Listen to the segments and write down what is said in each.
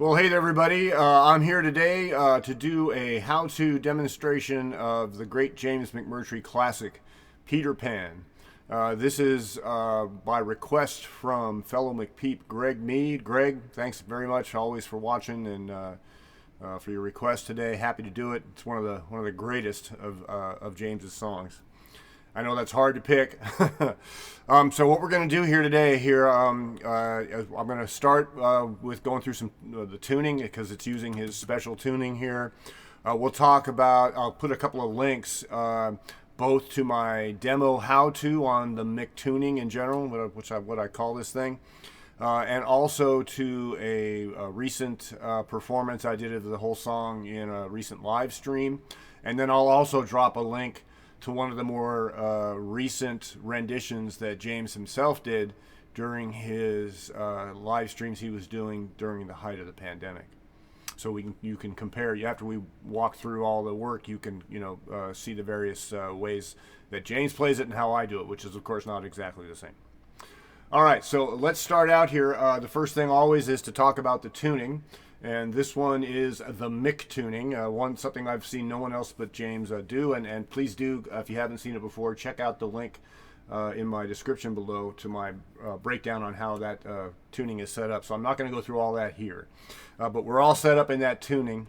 Well, hey there, everybody. I'm here today to do a how-to demonstration of the great James McMurtry classic, Peter Pan. This is by request from fellow McPeep Greg Meade. Greg, thanks very much always for watching and for your request today. Happy to do it. It's one of the greatest of James's songs. I know that's hard to pick. So what we're going to do here today, I'm going to start with going through some the tuning because it's using his special tuning here. We'll talk about, I'll put a couple of links both to my demo how-to on the Mic tuning in general, what I call this thing, and also to a recent performance I did of the whole song in a recent live stream. And then I'll also drop a link to one of the more recent renditions that James himself did during his live streams he was doing during the height of the pandemic. So you can compare. After we walk through all the work, you can see the various ways that James plays it and how I do it, which is of course not exactly the same. All right, so let's start out here. The first thing always is to talk about the tuning. And this one is the Mic tuning, something I've seen no one else but James do. And please do, if you haven't seen it before, check out the link in my description below to my breakdown on how that tuning is set up. So I'm not going to go through all that here. But we're all set up in that tuning.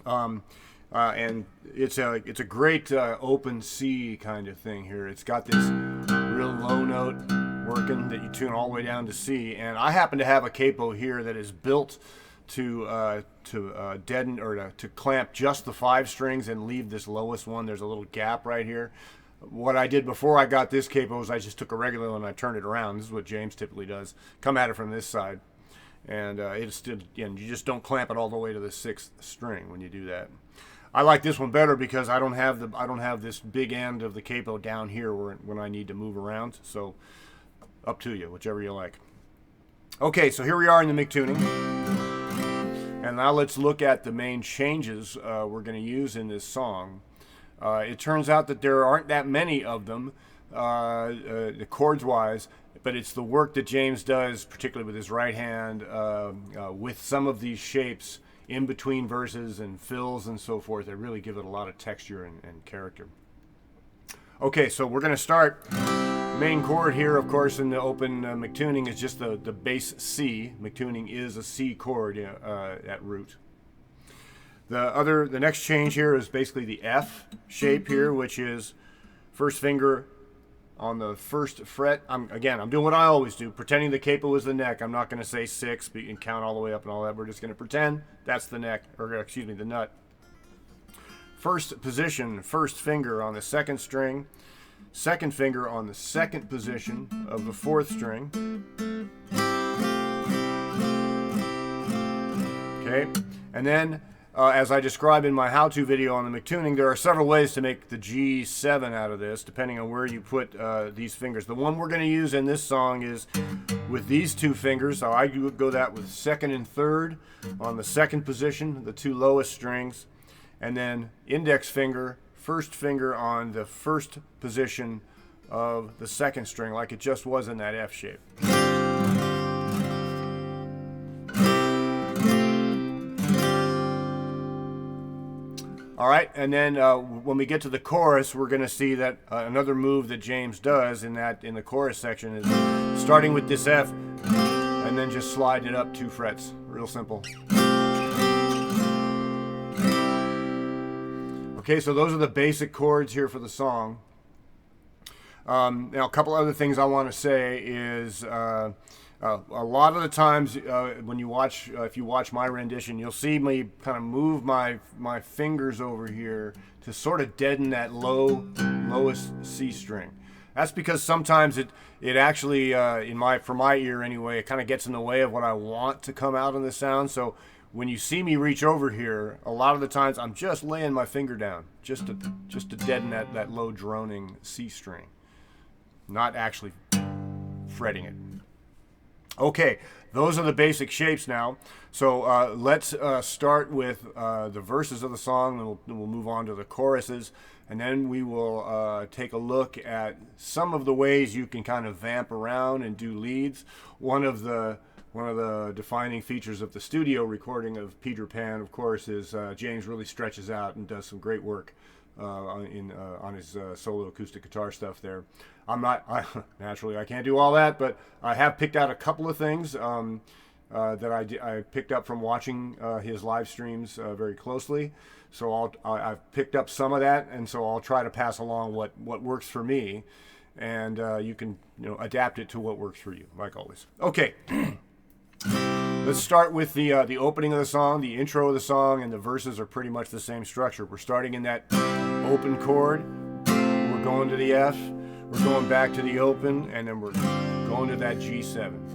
And it's a great open C kind of thing here. It's got this real low note working that you tune all the way down to C. And I happen to have a capo here that is built to deaden or to clamp just the 5 strings and leave this lowest one. There's a little gap right here. What I did before I got this capo is I just took a regular one and I turned it around. This is what James typically does. Come at it from this side, and you just don't clamp it all the way to the 6th string when you do that. I like this one better because I don't have this big end of the capo down here when I need to move around. So up to you, whichever you like. Okay, so here we are in the Mic tuning. And now let's look at the main changes we're going to use in this song. It turns out that there aren't that many of them, the chords-wise, but it's the work that James does, particularly with his right hand, with some of these shapes in between verses and fills and so forth that really give it a lot of texture and character. Okay, so we're going to start. The main chord here, of course, in the open Mic tuning is just the bass C. Mic tuning is a C chord at root. The next change here is basically the F shape here, which is first finger on the 1st fret. I'm doing what I always do, pretending the capo is the neck. I'm not going to say 6 but you can count all the way up and all that. We're just going to pretend that's the neck, or excuse me, the nut. First position, 1st finger on the 2nd string. 2nd finger on the 2nd position of the 4th string. Okay, and then as I described in my how-to video on the Mic tuning, there are several ways to make the G7 out of this, depending on where you put these fingers. The one we're going to use in this song is with these 2 fingers. So I would go that with 2nd and 3rd on the 2nd position, the 2 lowest strings, and then index finger, 1st finger on the 1st position of the 2nd string, like it just was in that F shape. All right, and then when we get to the chorus, we're going to see that another move that James does in the chorus section is starting with this F and then just sliding it up 2 frets. Real simple. Okay, so those are the basic chords here for the song. Now, a couple other things I want to say is a lot of the times when you watch, if you watch my rendition, you'll see me kind of move my fingers over here to sort of deaden that lowest C string. That's because sometimes it actually, for my ear anyway, it kind of gets in the way of what I want to come out in the sound. So when you see me reach over here, a lot of the times I'm just laying my finger down just to deaden that low droning C string, not actually fretting it. Okay, those are the basic shapes now. So let's start with the verses of the song, and we'll move on to the choruses, and then we will take a look at some of the ways you can kind of vamp around and do leads. One of the one of the defining features of the studio recording of Peter Pan, of course, is James really stretches out and does some great work on his solo acoustic guitar stuff there. Naturally, I can't do all that, but I have picked out a couple of things that I picked up from watching his live streams very closely. So I've picked up some of that, and so I'll try to pass along what works for me, and you can adapt it to what works for you, like always. Okay. Let's start with the opening of the song, the intro of the song, and the verses are pretty much the same structure. We're starting in that open chord, we're going to the F, we're going back to the open, and then we're going to that G7.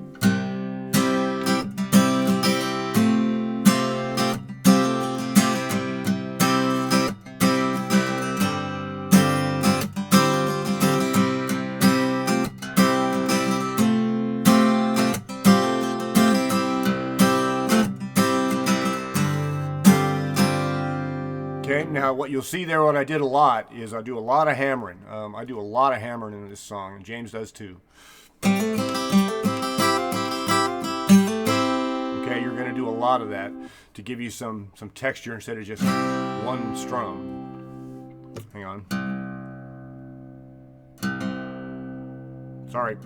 Okay, now what you'll see there, what I did a lot, is I do a lot of hammering. I do a lot of hammering in this song, and James does too. Okay, you're going to do a lot of that to give you some texture instead of just one strum. Hang on. Sorry.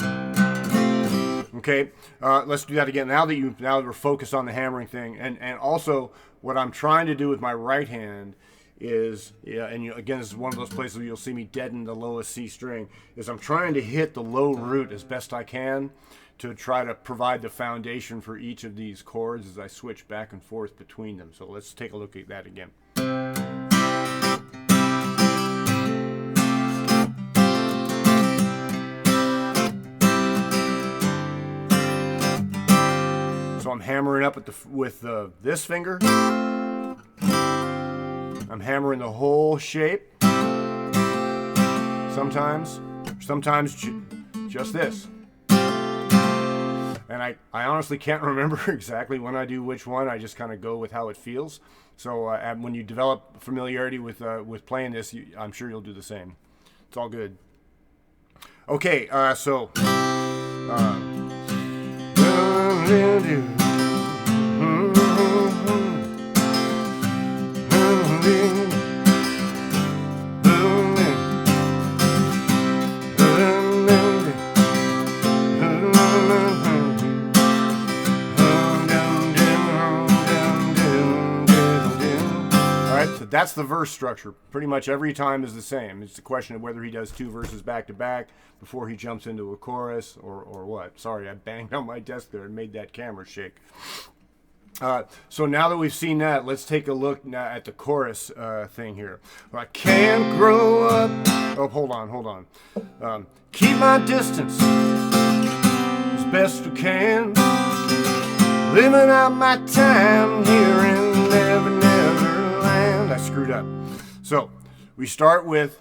Okay, let's do that again. Now that we're focused on the hammering thing, and also what I'm trying to do with my right hand is, again, this is one of those places where you'll see me deaden the lowest C string, is I'm trying to hit the low root as best I can to try to provide the foundation for each of these chords as I switch back and forth between them. So let's take a look at that again. So I'm hammering up with this finger. I'm hammering the whole shape. Sometimes just this. And I honestly can't remember exactly when I do which one. I just kind of go with how it feels. So when you develop familiarity with playing this, I'm sure you'll do the same. It's all good. Okay, so. That's the verse structure. Pretty much every time is the same. It's the question of whether he does two verses back to back before he jumps into a chorus or what. Sorry, I banged on my desk there and made that camera shake. So now that we've seen that, let's take a look now at the chorus thing here. I can't grow up. Oh, hold on. Keep my distance as best we can. Living out my time here in Neverland. I screwed up. So we start with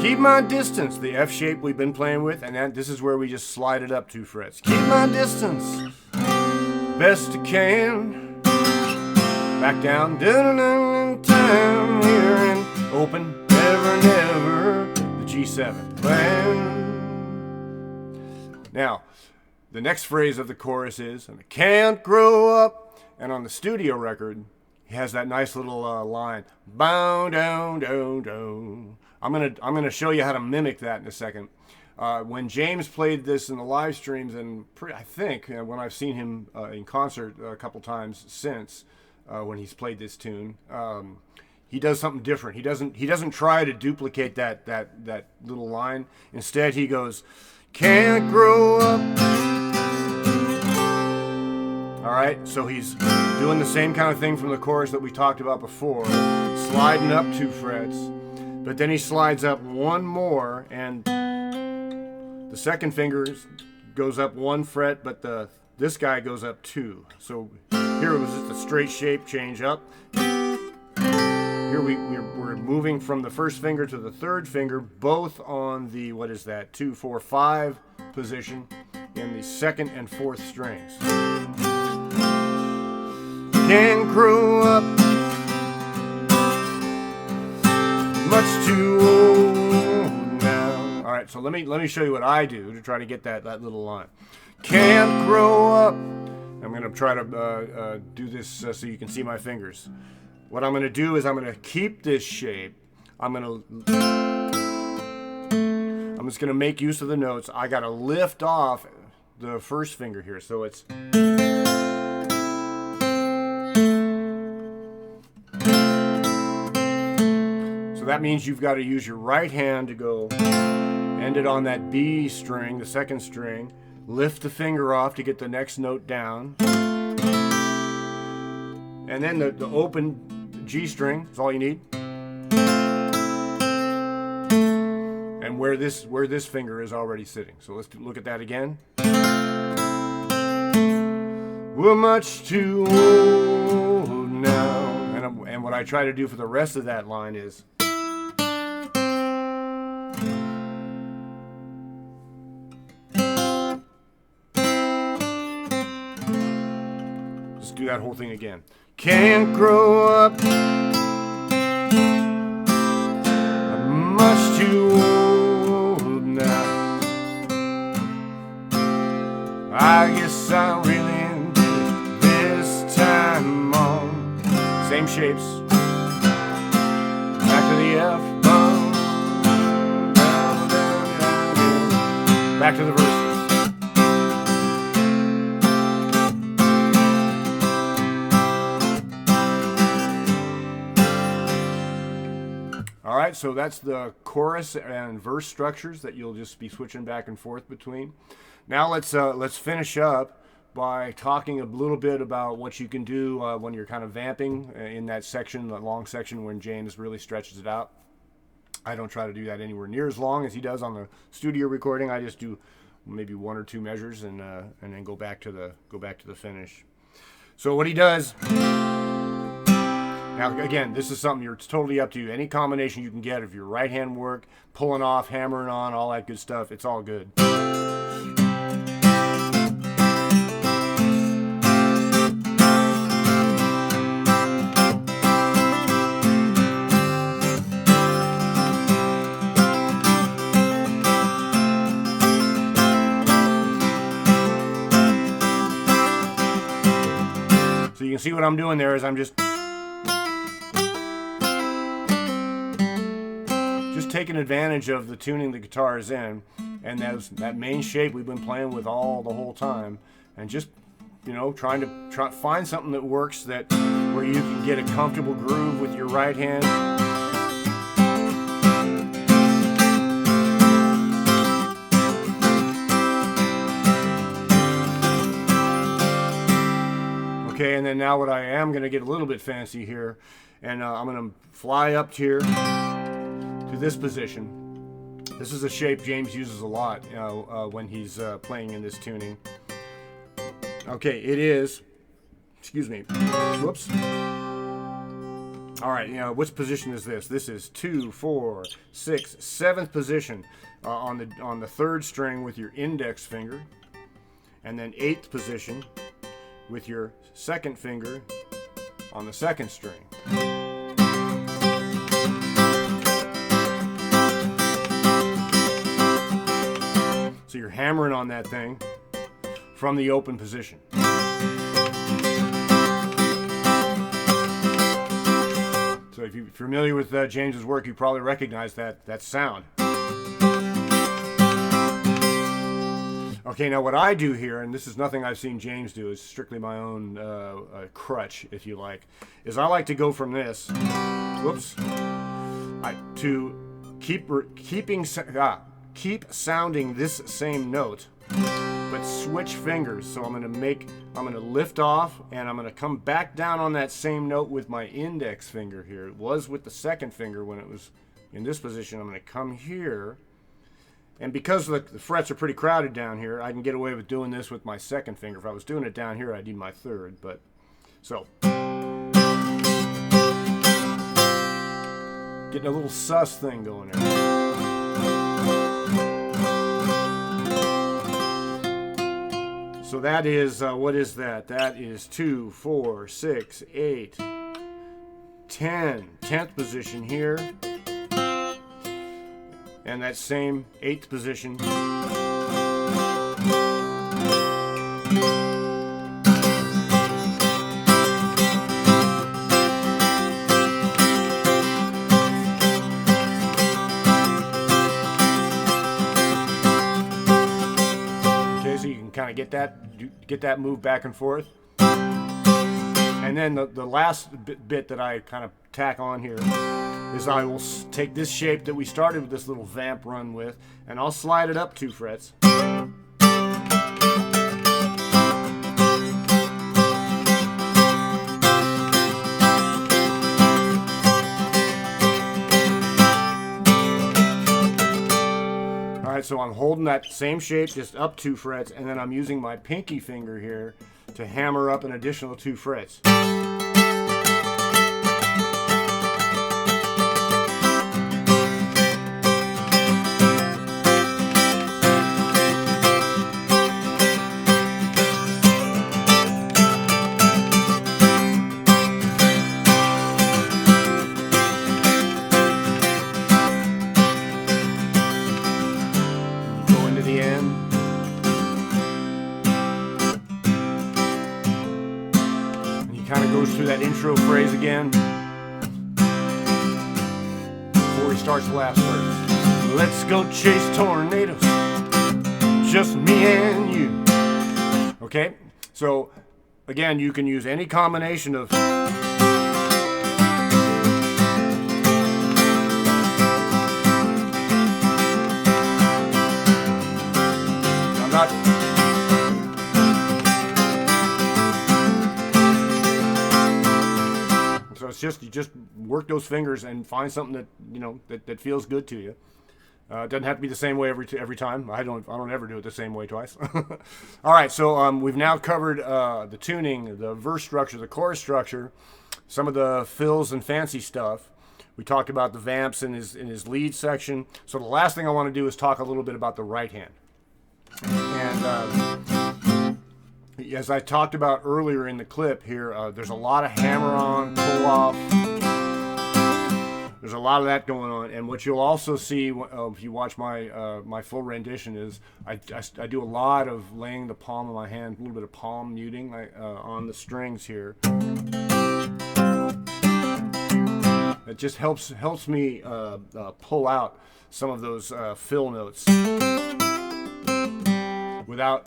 keep my distance, the F shape we've been playing with, and this is where we just slide it up 2 frets. Keep my distance best I can. Back down, time here and open, never, the G7. Now, the next phrase of the chorus is, and I can't grow up. And on the studio record, he has that nice little line, bow down, down, down. I'm gonna show you how to mimic that in a second. When James played this in the live streams, and I think when I've seen him in concert a couple times since, when he's played this tune, he does something different. He doesn't try to duplicate that little line. Instead, he goes, "Can't grow up." All right, so he's doing the same kind of thing from the chorus that we talked about before, sliding up 2 frets, but then he slides up one more, and the second finger goes up 1 fret, but this guy goes up 2. So here it was just a straight shape change up. Here we're moving from the first finger to the third finger, both on the 2, 4, 5 position in the second and fourth strings. Can't grow up, much too old now. All right, so let me show you what I do to try to get that little line. Can't grow up. I'm going to try to do this so you can see my fingers. What I'm going to do is I'm going to keep this shape. I'm just going to make use of the notes. I got to lift off the first finger here. So it's... So that means you've got to use your right hand to go end it on that B string, the second string. Lift the finger off to get the next note down. And then the open G string is all you need. And where this finger is already sitting. So let's look at that again. We're much too old now. And what I try to do for the rest of that line is do that whole thing again. Can't grow up. I'm much too old now. I guess I really did this time on. Same shapes. Back to the F bone. Down, down, down, down. Back to the verse. All right, so that's the chorus and verse structures that you'll just be switching back and forth between. Now let's finish up by talking a little bit about what you can do when you're kind of vamping in that section, that long section when James really stretches it out. I don't try to do that anywhere near as long as he does on the studio recording. I just do maybe one or two measures and then go back to the finish. So what he does. Now, again, this is something it's totally up to you. Any combination you can get of your right hand work, pulling off, hammering on, all that good stuff, it's all good. So you can see what I'm doing there is I'm just taking advantage of the tuning the guitar is in, and that main shape we've been playing with the whole time, and just trying to find something that works, that where you can get a comfortable groove with your right hand. Okay, and then now what I am going to get a little bit fancy here, and I'm going to fly up here to this position. This is a shape James uses a lot when he's playing in this tuning. Okay, it is, excuse me, whoops. All right, which position is this? This is 2, 4, 6, 7th position on the third string with your index finger, and then 8th position with your second finger on the second string. So you're hammering on that thing from the open position. So if you're familiar with James's work, you probably recognize that sound. Okay, now what I do here, and this is nothing I've seen James do, it's strictly my own crutch, if you like, is I like to go from this, whoops, to keep sounding this same note, but switch fingers. So I'm going to lift off, and I'm going to come back down on that same note with my index finger here. It was with the second finger when it was in this position. I'm going to come here, and because the frets are pretty crowded down here, I can get away with doing this with my second finger. If I was doing it down here, I'd need my third, but so. Getting a little sus thing going there. So that is, what is that? That is 2, 4, 6, 8, 10. 10th position here. And that same 8th position kind of get that move back and forth. And then the last bit that I kind of tack on here is I will take this shape that we started with this little vamp run with, and I'll slide it up 2 frets. Alright, so I'm holding that same shape, just up 2 frets, and then I'm using my pinky finger here to hammer up an additional 2 frets. The end. And he kind of goes through that intro phrase again before he starts the last verse. Let's go chase tornadoes, just me and you. Okay, so again, you can use any combination of so it's just, you just work those fingers and find something that, you know, that feels good to you. It doesn't have to be the same way every time. I don't ever do it the same way twice. All right, so we've now covered the tuning, the verse structure, the chorus structure, some of the fills and fancy stuff. We talked about the vamps in his lead section. So the last thing I want to do is talk a little bit about the right hand. And as I talked about earlier in the clip here, there's a lot of hammer-on, pull-off. There's a lot of that going on. And what you'll also see if you watch my my full rendition is I do a lot of laying the palm of my hand, a little bit of palm muting on the strings here. It just helps me pull out some of those fill notes without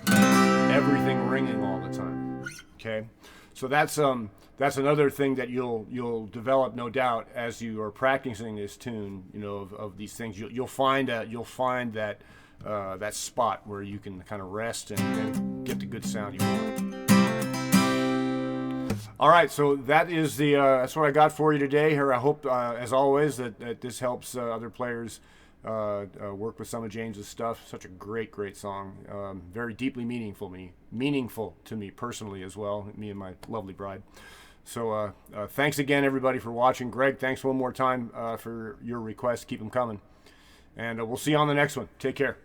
everything ringing all the time. Okay, so that's another thing that you'll develop, no doubt, as you are practicing this tune. You know, of these things, you'll find that that spot where you can kind of rest and get the good sound you want. All right, so that is that's what I got for you today. Here, I hope, as always, that this helps other players work with some of James's stuff. Such a great song, very deeply meaningful to me personally as well, me and my lovely bride. So thanks again, everybody, for watching. Greg, thanks one more time for your request. Keep them coming, and we'll see you on the next one. Take care.